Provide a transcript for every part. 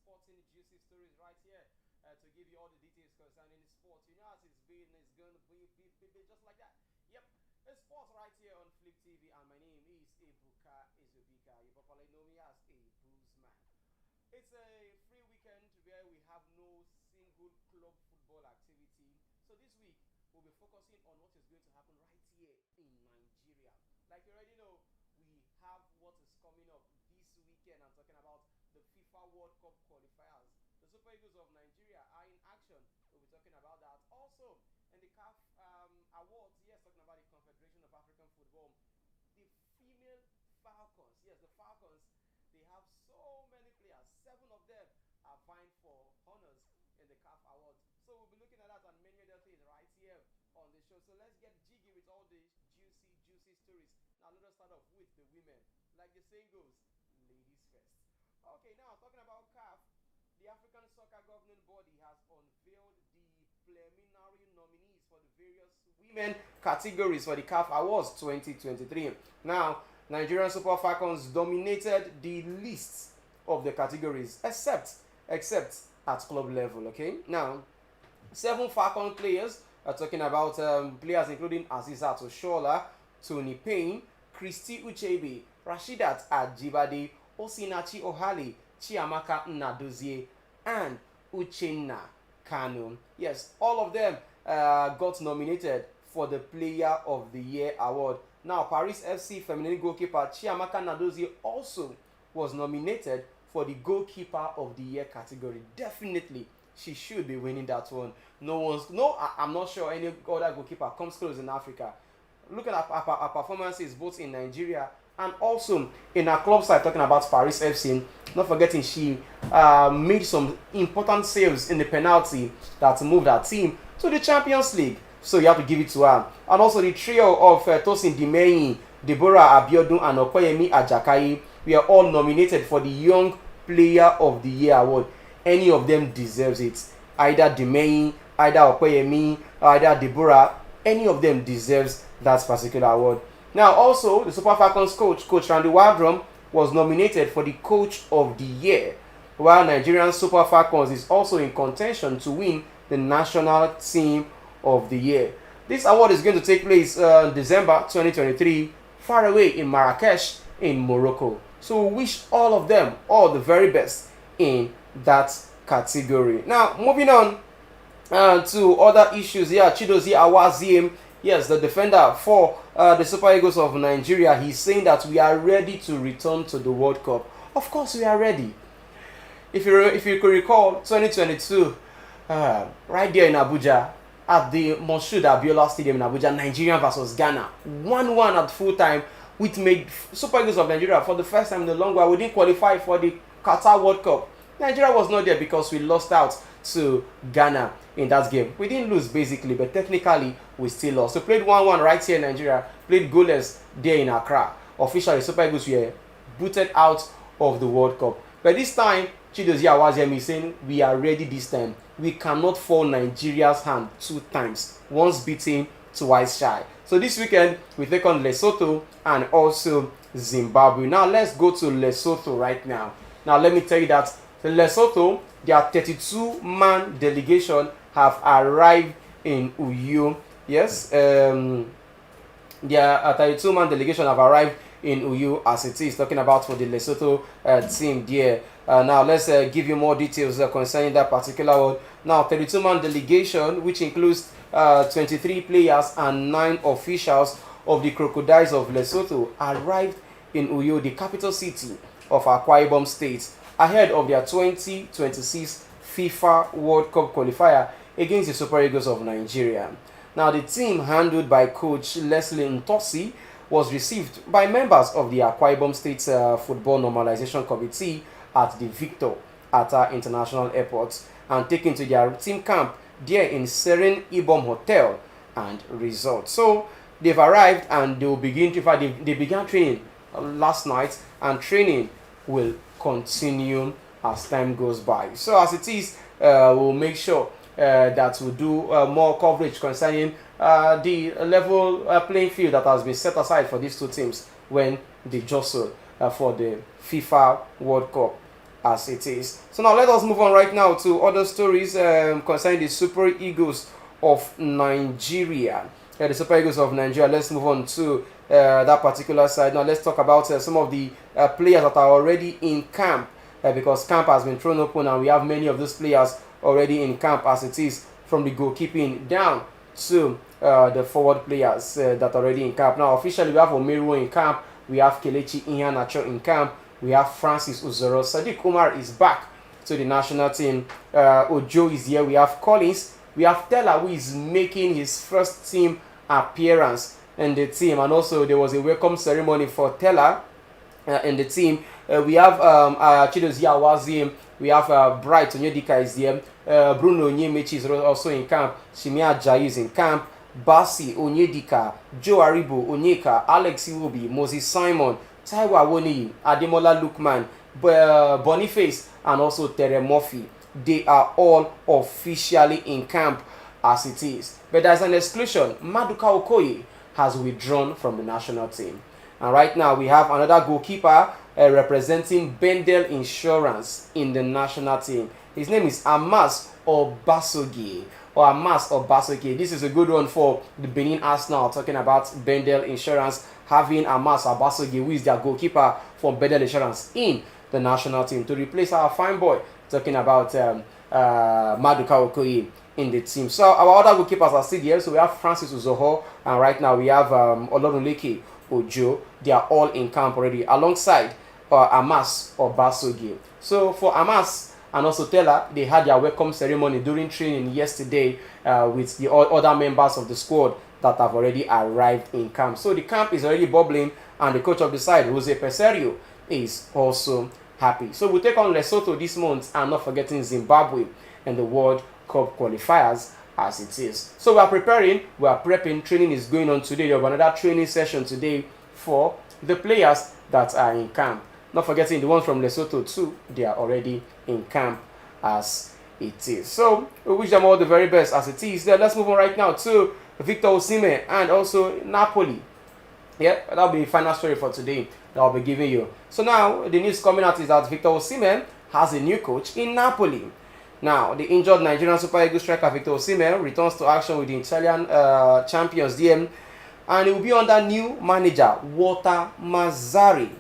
sporting juicy stories right here to give you all the details concerning sports. You know, as it's been, it's going to be just like that. Yep, it's sports right here on Flip TV, and my name is Ebuka Izubika. You popularly know me as a Blues Man. It's a free weekend where we have no single club football activity. So this week we'll be focusing on what is going to happen right here in Nigeria. Like you already know, we have what is coming up this weekend. I'm talking about the FIFA World Cup qualifiers. The Super Eagles of Nigeria are in action. We'll be talking about that. Also, in the CAF Awards, yes, talking about the Confederation of African Football, the female Falcons, yes, the Falcons, they have so many players. Seven of them are vying for honors in the CAF Awards. So we'll be looking at that and many other things right here on the show. So let's get jiggy with all the juicy stories. Now let us start off with the women. Like the saying goes, ladies first. Okay, now talking about CAF, the African Soccer Governing Body has unveiled the preliminary nominees for the various women categories for the CAF Awards 2023. Now, Nigerian Super Falcons dominated the list of the categories, except at club level. Okay, now 7 Falcon players are talking about players including Azizat Oshola, Tony Payne, Christy Uchebe, Rashidat Ajibade, Osinachi Ohali, Chiamaka Nadozie, and Uchenna Kanu. Yes, all of them got nominated for the Player of the Year award. Now, Paris FC feminine goalkeeper Chiamaka Nadozie also was nominated for the Goalkeeper of the Year category. Definitely, she should be winning that one. I'm not sure any other goalkeeper comes close in Africa. Looking at our performances both in Nigeria and also in our club side, talking about Paris FC, not forgetting she made some important saves in the penalty that moved our team to the Champions League. So you have to give it to her. And also the trio of Tosin Dimeyi, Deborah Abiodun, and Okoyemi Ajakayi, we are all nominated for the Young Player of the Year award. Any of them deserves it. Either Dimeyi, either Okoyemi, either Deborah, any of them deserves that particular award. Now, also, the Super Falcons Coach Randy Waldrum, was nominated for the Coach of the Year, while Nigerian Super Falcons is also in contention to win the National Team of the Year. This award is going to take place December 2023, far away in Marrakesh in Morocco. So we wish all of them all the very best in that category. Now, moving on to other issues here. Chidozie Awaziem, yes, the defender for the Super Eagles of Nigeria, he's saying that we are ready to return to the World Cup. Of course, we are ready. If you could recall, 2022, right there in Abuja, at the Moshood Abiola Stadium in Abuja, Nigeria versus Ghana, 1-1 at full time, which made Super Eagles of Nigeria for the first time in a long while. We didn't qualify for the Qatar World Cup. Nigeria was not there because we lost out to Ghana in that game. We didn't lose basically, but technically we still lost. So played 1-1 right here in Nigeria, played goalless there in Accra. Officially, Super Eagles were booted out of the World Cup. But this time, Chidozie Awaziem is saying we are ready this time. We cannot fall Nigeria's hand 2 times. Once beaten, twice shy. So this weekend, we take on Lesotho and also Zimbabwe. Now let's go to Lesotho right now. Now let me tell you that the Lesotho, their 32-man delegation have arrived in Uyo. Yes, their 32-man delegation have arrived in Uyo as it is, talking about for the Lesotho team there. Now let's give you more details concerning that particular one. Now 32-man delegation, which includes 23 players and 9 officials of the Crocodiles of Lesotho, arrived in Uyo, the capital city of Akwa Ibom State, ahead of their 2026 FIFA World Cup qualifier against the Super Eagles of Nigeria. Now the team, handled by coach Leslie Ntosi, was received by members of the Akwa Ibom State Football Normalization Committee at the Victor Atta International Airport and taken to their team camp there in Serene Ibom Hotel and Resort. So they've arrived and they will begin to they began training last night, and training will continue as time goes by. So as it is, we'll make sure that we'll do more coverage concerning the level playing field that has been set aside for these two teams when they jostle for the FIFA World Cup as it is. So now let us move on right now to other stories concerning the Super Eagles of Nigeria. The Super Eagles of Nigeria. Let's move on to that particular side. Now let's talk about some of the players that are already in camp, because camp has been thrown open and we have many of those players already in camp as it is, from the goalkeeping down to the forward players that are already in camp. Now officially we have Omeru in camp, we have Kelechi Iheanacho in camp, we have Francis Uzoro, Sadiq Umar is back to the national team, Ojo is here, we have Collins, we have Tella, who is making his first team appearance in the team, and also there was a welcome ceremony for Tella in the team. We have Chidozie Awazie, we have Bright Onyedika is here, Bruno Onyemechi is also in camp, Shimi Ajayi is in camp, Basi Onyedika, Joe Aribo Onyeka, Alex Iwobi, Moses Simon, Taiwo Awoniyi, Ademola Lookman, Boniface, and also Tere Murphy. They are all officially in camp as it is. But there's an exclusion. Maduka Okoye has withdrawn from the national team. And right now we have another goalkeeper representing Bendel Insurance in the national team. His name is Amas Obasogie. This is a good one for the Benin Arsenal, talking about Bendel Insurance having Amas Obasogie, who is their goalkeeper for Bendel Insurance, in the national team to replace our fine boy, talking about Maduka Okoye in the team. So our other goalkeepers are still here. So we have Francis Uzoho, and right now we have Olorunleke Ojo. They are all in camp already, alongside Amas Obasogie. So for Amas and also Tella, they had their welcome ceremony during training yesterday with the other members of the squad that have already arrived in camp. So the camp is already bubbling, and the coach of the side, Jose Peserio, is also happy. So we'll take on Lesotho this month, and not forgetting Zimbabwe in the World Cup qualifiers as it is. So we are preparing, we are prepping. Training is going on today. You have another training session today for the players that are in camp. Not forgetting the ones from Lesotho too, they are already in camp as it is. So we wish them all the very best as it is. Then let's move on right now to Victor Osimhen and also Napoli. Yeah, that'll be the final story for today that I'll be giving you. So now the news coming out is that Victor Osimhen has a new coach in Napoli. Now, the injured Nigerian Super Eagles striker Victor Osimhen returns to action with the Italian champions DM, and he will be under new manager Walter Mazzarri.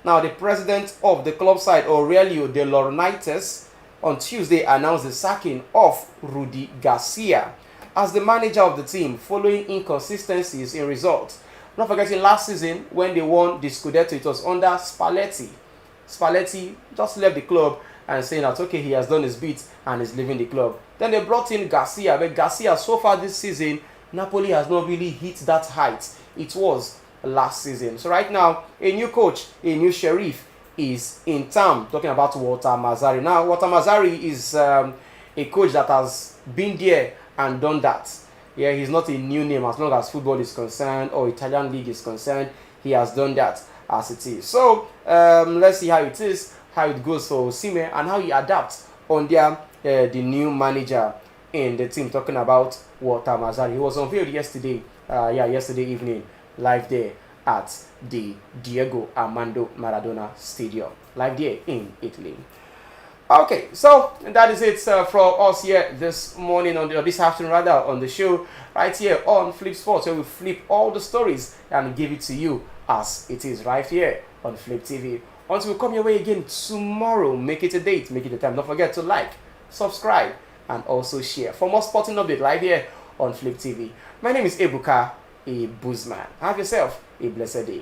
Now, the president of the club side, Aurelio De Laurentiis, on Tuesday announced the sacking of Rudy Garcia as the manager of the team following inconsistencies in results. Not forgetting last season when they won the Scudetto, it was under Spalletti. Spalletti just left the club and saying that okay, he has done his bit and is leaving the club. Then they brought in Garcia, but Garcia so far this season, Napoli has not really hit that height it was last season. So right now, a new coach, a new sheriff is in town, talking about Walter Mazzarri. Now, Walter Mazzarri is a coach that has been there and done that. Yeah, he's not a new name as long as football is concerned or Italian league is concerned. He has done that as it is. So let's see how it is, how it goes for Osimhen, and how he adapts on their the new manager in the team, talking about Walter Mazzarri. He was unveiled yesterday, yesterday evening, live there at the Diego Armando Maradona Stadium, live there in Italy. Okay, so that is it for us here this morning, or this afternoon rather, on the show right here on Flip Sports, where we flip all the stories and give it to you as it is right here on Flip TV. Until we come your way again tomorrow, make it a date, make it a time. Don't forget to like, subscribe, and also share for more sporting update live here on Flip TV. My name is Ebuka Ibuzman. Have yourself a blessed day.